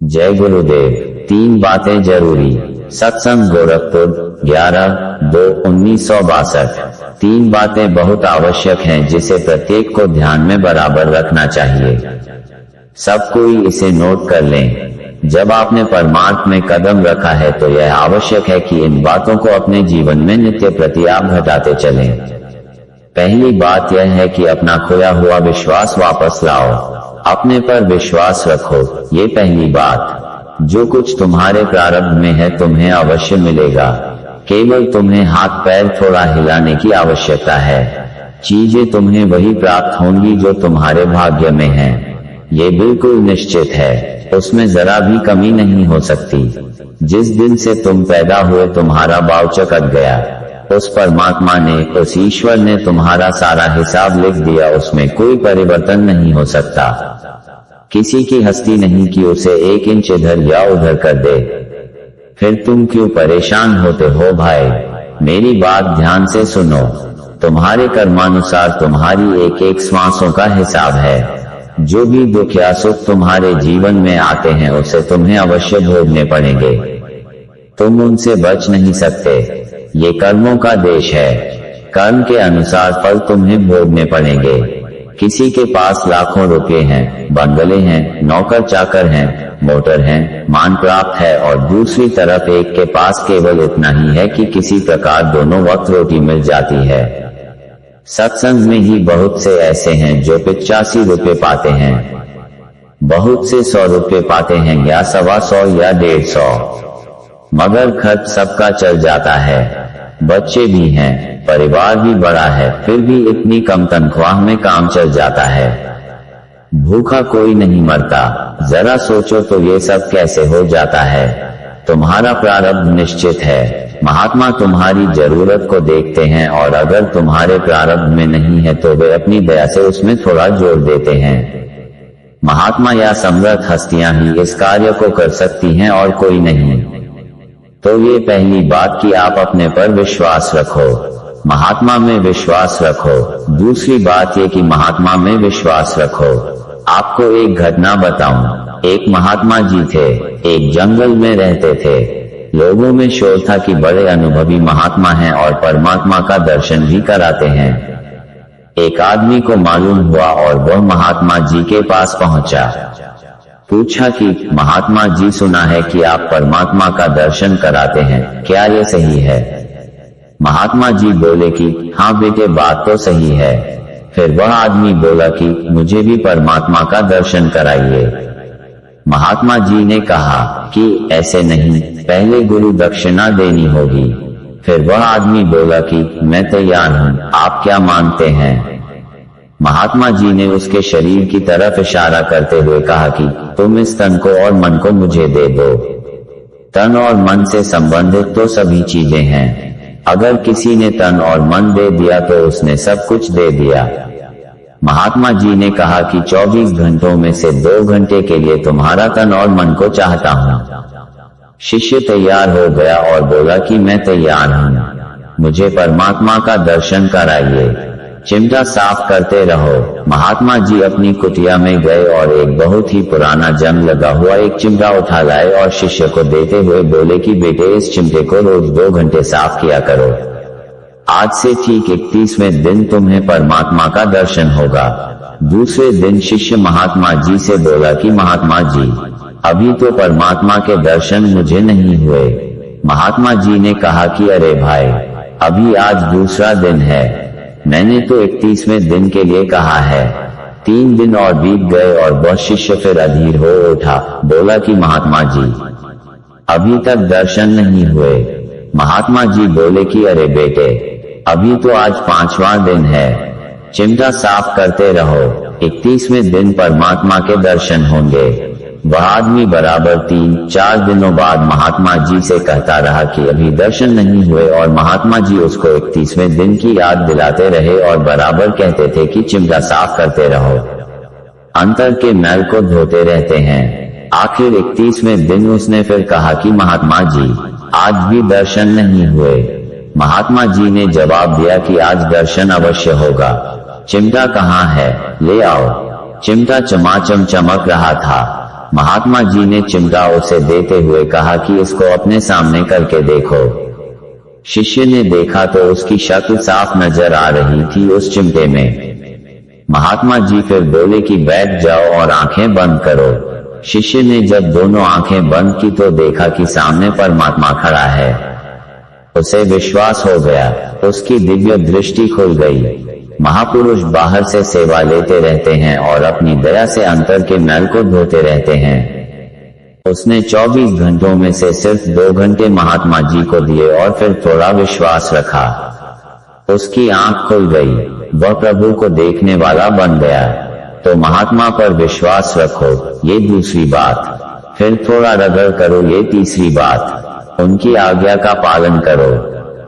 जय गुरुदेव। 3 बातें जरूरी। सत्संग गोरखपुर 11/2/1962। 3 बातें बहुत आवश्यक हैं जिसे प्रत्येक को ध्यान में बराबर रखना चाहिए। सब कोई इसे नोट कर लें। जब आपने परमार्थ में कदम रखा है तो यह आवश्यक है कि इन बातों को अपने जीवन में नित्य प्रति आप घटाते चलें। पहली बात यह है कि अपना खोया हुआ विश्वास वापस लाओ। अपने पर विश्वास रखो, ये पहली बात। जो कुछ तुम्हारे प्रारब्ध में है तुम्हें अवश्य मिलेगा। केवल तुम्हें हाथ पैर थोड़ा हिलाने की आवश्यकता है। चीजें तुम्हें वही प्राप्त होंगी जो तुम्हारे भाग्य में है। ये बिल्कुल निश्चित है, उसमें जरा भी कमी नहीं हो सकती। जिस दिन से तुम पैदा हुए तुम्हारा बावचक अट गया। उस परमात्मा ने, उस ईश्वर ने तुम्हारा सारा हिसाब लिख दिया, उसमें कोई परिवर्तन नहीं हो सकता। किसी की हस्ती नहीं कि उसे 1 इंच इधर या उधर कर दे। फिर तुम क्यों परेशान होते हो भाई? मेरी बात ध्यान से सुनो। तुम्हारे कर्मानुसार तुम्हारी एक एक श्वासों का हिसाब है। जो भी दुख या सुख तुम्हारे जीवन में आते हैं उसे तुम्हें अवश्य भोगने पड़ेंगे। तुम उनसे बच नहीं सकते। ये कर्मों का देश है। कर्म के अनुसार फल तुम्हें भोगने पड़ेंगे। किसी के पास लाखों रुपए हैं, बंगले हैं, नौकर चाकर हैं, मोटर हैं, मान प्राप्त है, और दूसरी तरफ एक के पास केवल इतना ही है कि किसी प्रकार दोनों वक्त रोटी मिल जाती है। सत्संग में ही बहुत से ऐसे हैं जो 85 रुपए पाते हैं, बहुत से 100 रुपए पाते हैं, या 125 या 150, मगर खर्च सबका चल जाता है। बच्चे भी हैं, परिवार भी बड़ा है, फिर भी इतनी कम तनख्वाह में काम चल जाता है। भूखा कोई नहीं मरता। जरा सोचो तो ये सब कैसे हो जाता है? तुम्हारा प्रारब्ध निश्चित है। महात्मा तुम्हारी जरूरत को देखते हैं और अगर तुम्हारे प्रारब्ध में नहीं है तो वे अपनी दया से उसमें थोड़ा जोड़ देते हैं। महात्मा या समर्थ हस्तियां ही इस कार्य को कर सकती हैं और कोई नहीं। तो ये पहली बात कि आप अपने पर विश्वास रखो, महात्मा में विश्वास रखो। दूसरी बात ये कि महात्मा में विश्वास रखो। आपको एक घटना बताऊं। एक महात्मा जी थे, एक जंगल में रहते थे। लोगों में शोर था कि बड़े अनुभवी महात्मा हैं और परमात्मा का दर्शन भी कराते हैं। एक आदमी को मालूम हुआ और वह महात्मा जी के पास पहुंचा। पूछा कि महात्मा जी, सुना है कि आप परमात्मा का दर्शन कराते हैं, क्या ये सही है? महात्मा जी बोले कि हाँ बेटे, बात तो सही है। फिर वह आदमी बोला कि मुझे भी परमात्मा का दर्शन कराइए। महात्मा जी ने कहा कि ऐसे नहीं, पहले गुरु दक्षिणा देनी होगी। फिर वह आदमी बोला कि मैं तैयार हूँ, आप क्या मांगते हैं? महात्मा जी ने उसके शरीर की तरफ इशारा करते हुए कहा कि तुम इस तन को और मन को मुझे दे दो। तन और मन से संबंधित तो सभी चीजें हैं। अगर किसी ने तन और मन दे दिया तो उसने सब कुछ दे दिया। महात्मा जी ने कहा कि 24 घंटों में से 2 घंटे के लिए तुम्हारा तन और मन को चाहता हूँ। शिष्य तैयार हो गया और बोला कि मैं तैयार हूँ, मुझे परमात्मा का दर्शन कराइए। चिमटा साफ करते रहो। महात्मा जी अपनी कुटिया में गए और एक बहुत ही पुराना जंग लगा हुआ एक चिमटा उठा लाए और शिष्य को देते हुए बोले कि बेटे, इस चिमटे को रोज 2 घंटे साफ किया करो। आज से ठीक 31वें दिन तुम्हें परमात्मा का दर्शन होगा। दूसरे दिन शिष्य महात्मा जी से बोला कि महात्मा जी, अभी तो परमात्मा के दर्शन मुझे नहीं हुए। महात्मा जी ने कहा कि अरे भाई, अभी आज दूसरा दिन है, मैंने तो 31वें दिन के लिए कहा है। 3 दिन और बीत गए और वह शिष्य फिर अधीर हो उठा, बोला कि महात्मा जी, अभी तक दर्शन नहीं हुए। महात्मा जी बोले कि अरे बेटे, अभी तो आज 5वां दिन है, चिमटा साफ करते रहो, 31वें दिन परमात्मा के दर्शन होंगे। वह आदमी बराबर 3-4 दिनों बाद महात्मा जी से कहता रहा कि अभी दर्शन नहीं हुए और महात्मा जी उसको 31वें दिन की याद दिलाते रहे और बराबर कहते थे कि चिमटा साफ करते रहो, अंतर के मैल को धोते रहते हैं। आखिर 31वें दिन उसने फिर कहा कि महात्मा जी, आज भी दर्शन नहीं हुए। महात्मा जी ने जवाब दिया कि आज दर्शन अवश्य होगा। चिमटा कहाँ है, ले आओ। चिमटा चमाचम चमक रहा था। महात्मा जी ने चिमटा उसे देते हुए कहा कि इसको अपने सामने करके देखो। शिष्य ने देखा तो उसकी शक्ल साफ नजर आ रही थी उस चिमटे में। महात्मा जी फिर बोले कि बैठ जाओ और आंखें बंद करो। शिष्य ने जब दोनों आंखें बंद की तो देखा कि सामने परमात्मा खड़ा है। उसे विश्वास हो गया, उसकी दिव्य दृष्टि खुल गई। महापुरुष बाहर से सेवा लेते रहते हैं और अपनी दया से अंतर के मैल को धोते रहते हैं। उसने 24 घंटों में से सिर्फ 2 घंटे महात्मा जी को दिए और फिर थोड़ा विश्वास रखा। उसकी आंख खुल गई, वह प्रभु को देखने वाला बन गया। तो महात्मा पर विश्वास रखो, ये दूसरी बात। फिर थोड़ा रगड़ करो, ये तीसरी बात। उनकी आज्ञा का पालन करो,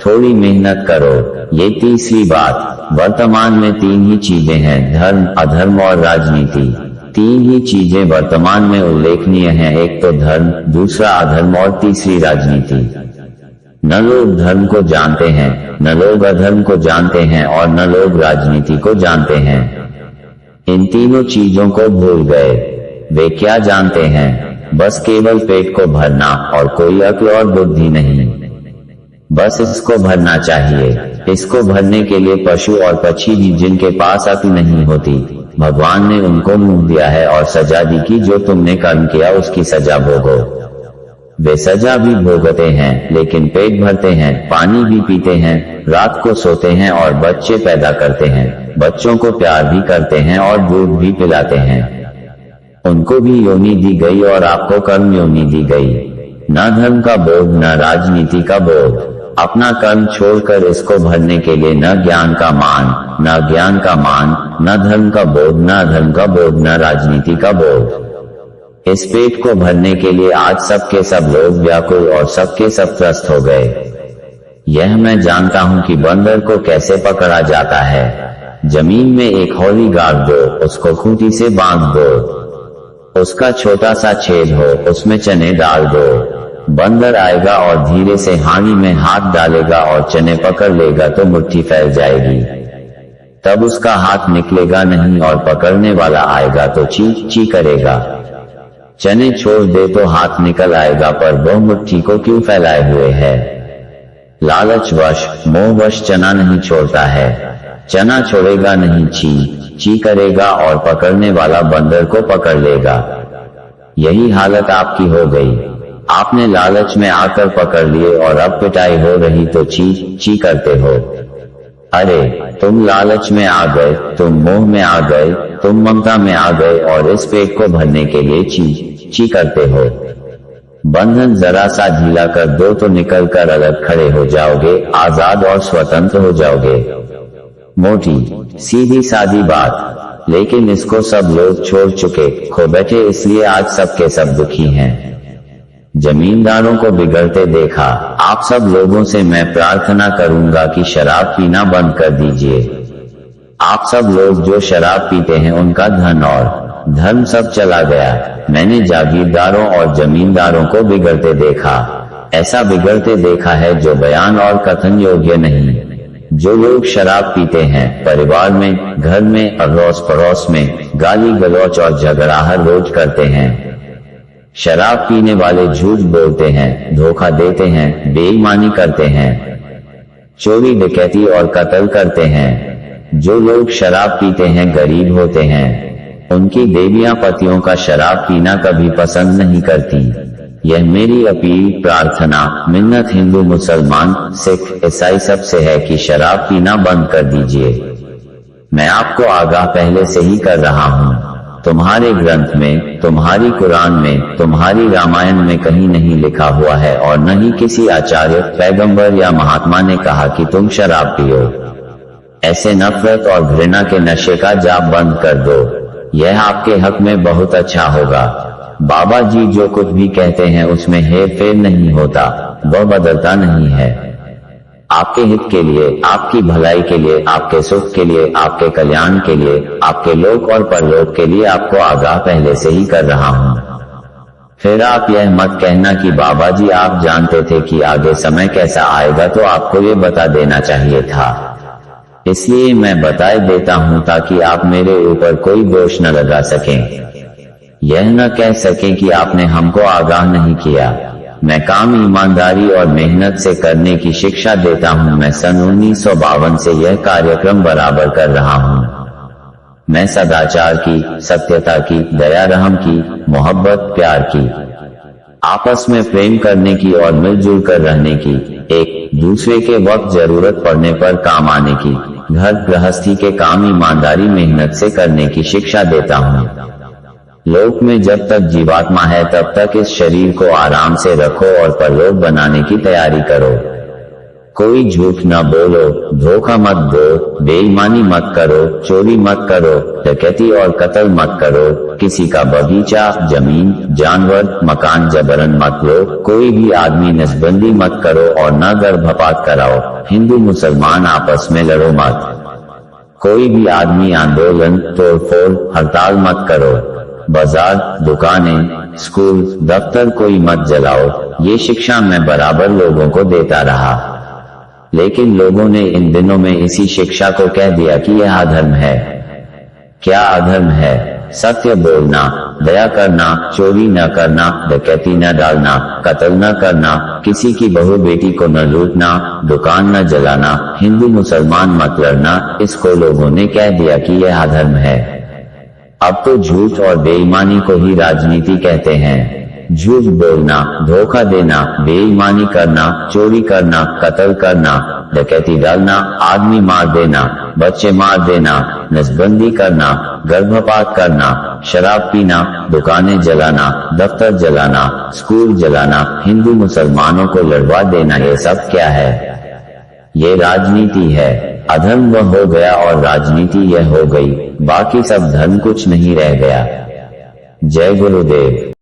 थोड़ी मेहनत करो, ये तीसरी बात। वर्तमान में 3 ही चीजें हैं, धर्म, अधर्म और राजनीति। 3 ही चीजें वर्तमान में उल्लेखनीय हैं, एक तो धर्म, दूसरा अधर्म और तीसरी राजनीति। न लोग धर्म को जानते हैं, न लोग अधर्म को जानते हैं और न लोग राजनीति को जानते हैं। इन तीनों चीजों को भूल गए। वे क्या जानते हैं? बस केवल पेट को भरना और कोई अक्ल और बुद्धि नहीं। बस इसको भरना चाहिए। इसको भरने के लिए पशु और पक्षी भी जिनके पास अक्ल नहीं होती, भगवान ने उनको मुंह दिया है और सजा दी कि जो तुमने कर्म किया उसकी सजा भोगो। वे सजा भी भोगते हैं लेकिन पेट भरते हैं, पानी भी पीते हैं, रात को सोते हैं और बच्चे पैदा करते हैं, बच्चों को प्यार भी करते हैं और दूध भी पिलाते हैं। उनको भी योनि दी गई और आपको कर्म योनि दी गई। न धर्म का बोध, न राजनीति का बोध। अपना कर्म छोड़कर इसको भरने के लिए न ज्ञान का मान, न ज्ञान का मान, न धर्म का बोध, न धर्म का बोध, न राजनीति का बोध। इस पेट को भरने के लिए आज सबके सब लोग व्याकुल और सबके सब त्रस्त हो गए। यह मैं जानता हूं कि बंदर को कैसे पकड़ा जाता है। जमीन में एक हौली गाड़ दो, उसको खूंटी से बांध दो, उसका छोटा सा छेद हो, उसमें चने डाल दो। बंदर आएगा और धीरे से हांडी में हाथ डालेगा और चने पकड़ लेगा तो मुट्ठी फैल जाएगी। तब उसका हाथ निकलेगा नहीं और पकड़ने वाला आएगा तो ची ची करेगा। चने छोड़ दे तो हाथ निकल आएगा, पर वह मुट्ठी को क्यों फैलाए हुए है? लालचवश, मोहवश चना नहीं छोड़ता है। चना छोड़ेगा नहीं, ची ची करेगा और पकड़ने वाला बंदर को पकड़ लेगा। यही हालत आपकी हो गई। आपने लालच में आकर पकड़ लिए और अब पिटाई हो रही तो ची ची करते हो। अरे तुम लालच में आ गए, तुम मोह में आ गए, तुम ममता में आ गए और इस पेट को भरने के लिए ची ची करते हो। बंधन जरा सा ढीला कर दो तो निकल कर अलग खड़े हो जाओगे, आजाद और स्वतंत्र हो जाओगे। मोटी सीधी सादी बात, लेकिन इसको सब लोग छोड़ चुके, खो बैठे, इसलिए आज सबके सब दुखी हैं। जमींदारों को बिगड़ते देखा। आप सब लोगों से मैं प्रार्थना करूंगा कि शराब पीना बंद कर दीजिए। आप सब लोग जो शराब पीते हैं उनका धन और धर्म सब चला गया। मैंने जागीरदारों और जमींदारों को बिगड़ते देखा। ऐसा बिगड़ते देखा है जो बयान और कथन योग्य नहीं। जो लोग शराब पीते हैं, परिवार में, घर में, अड़ोस पड़ोस में गाली गलौच और झगड़ा हर रोज करते हैं। शराब पीने वाले झूठ बोलते हैं, धोखा देते हैं, बेईमानी करते हैं, चोरी डकैती और कत्ल करते हैं। जो लोग शराब पीते हैं गरीब होते हैं। उनकी देवियां पतियों का शराब पीना कभी पसंद नहीं करती। यह मेरी अपील, प्रार्थना, मिन्नत हिंदू, मुसलमान, सिख, ईसाई सब से है कि शराब पीना बंद कर दीजिए। मैं आपको आगाह पहले से ही कर रहा हूँ। तुम्हारे ग्रंथ में, तुम्हारी कुरान में, तुम्हारी रामायण में कहीं नहीं लिखा हुआ है और न ही किसी आचार्य, पैगंबर या महात्मा ने कहा कि तुम शराब पियो। ऐसे नफरत और घृणा के नशे का जाप बंद कर दो। यह आपके हक में बहुत अच्छा होगा। बाबा जी जो कुछ भी कहते हैं उसमें हेर फेर नहीं होता, वह बदलता नहीं है। आपके हित के लिए, आपकी भलाई के लिए, आपके सुख के लिए, आपके कल्याण के लिए, आपके लोक और परलोक के लिए आपको आगाह पहले से ही कर रहा हूँ। फिर आप यह मत कहना कि बाबा जी आप जानते थे कि आगे समय कैसा आएगा तो आपको ये बता देना चाहिए था। इसलिए मैं बताए देता हूँ ताकि आप मेरे ऊपर कोई दोष न लगा सकें। यह न कह सके कि आपने हमको आगाह नहीं किया। मैं काम ईमानदारी और मेहनत से करने की शिक्षा देता हूं। मैं सन 1952 से यह कार्यक्रम बराबर कर रहा हूं। मैं सदाचार की, सत्यता की, दया रहम की, मोहब्बत प्यार की, आपस में प्रेम करने की और मिलजुल कर रहने की, एक दूसरे के वक्त जरूरत पड़ने पर काम आने की, घर गृहस्थी के काम ईमानदारी मेहनत से करने की शिक्षा देता हूँ। लोक में जब तक जीवात्मा है तब तक इस शरीर को आराम से रखो और परलोक बनाने की तैयारी करो। कोई झूठ न बोलो, धोखा मत दो, बेईमानी मत करो, चोरी मत करो, डकैती और कत्ल मत करो, किसी का बगीचा, जमीन, जानवर, मकान जबरन मत लो, कोई भी आदमी नसबंदी मत करो और न गर्भपात कराओ। हिंदू मुसलमान आपस में लड़ो मत। कोई भी आदमी आंदोलन, तोड़फोड़, हड़ताल मत करो। बाजार, दुकानें, स्कूल, दफ्तर कोई मत जलाओ। ये शिक्षा मैं बराबर लोगों को देता रहा, लेकिन लोगों ने इन दिनों में इसी शिक्षा को कह दिया कि यह अधर्म है। क्या अधर्म है? सत्य बोलना, दया करना, चोरी न करना, डकैती न डालना, कत्ल न करना, किसी की बहू बेटी को न लूटना, दुकान न जलाना, हिंदू मुसलमान मत लड़ना। इसको लोगों ने कह दिया कि यह अधर्म है। अब तो झूठ और बेईमानी को ही राजनीति कहते हैं। झूठ बोलना, धोखा देना, बेईमानी करना, चोरी करना, कत्ल करना, डकैती डालना, आदमी मार देना, बच्चे मार देना, नसबंदी करना, गर्भपात करना, शराब पीना, दुकानें जलाना, दफ्तर जलाना, स्कूल जलाना, हिंदू मुसलमानों को लड़वा देना, ये सब क्या है? ये राजनीति है। अधर्म वह हो गया और राजनीति यह हो गई। बाकी सब धर्म कुछ नहीं रह गया। जय गुरुदेव।